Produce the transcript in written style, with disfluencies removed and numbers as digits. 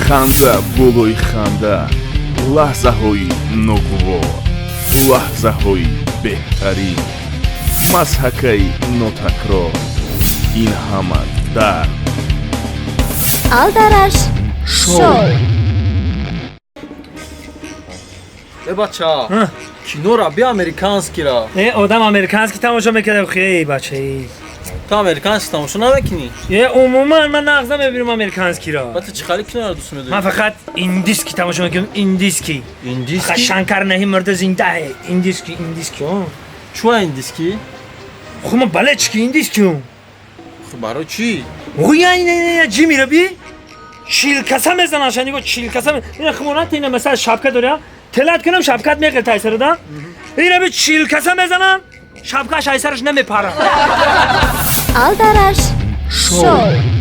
ханда болои ханда, лаҳзаҳои ногувор, лаҳзаҳои беҳтарин, мазҳакаи нотакрор, ин ҳама дар Алдараш шоу. бача киноро бе американскиро. одам американский тамошо мекард хей бачаи. То американский тамошо намекунӣ? умуман ман нағза мебинам американскиро. Ба ту чӣ хеле киноро дӯст медорӣ? ман фақат индиский тамошо мекунам, индиский. Индиский? шанкар наҳи мурда зинда индиский. Чуа индиский? хуб ман балечки индиский. Хуб барои чӣ? ой ҷи мираби? чилкаса мезанам шаниго чилкаса. ина хмурат ина масал шапка дора. телат кунам шапкат меқил тайсарада. ина би чилкаса мезанам. шапкаш айсараш намепара. Алдараш шоу.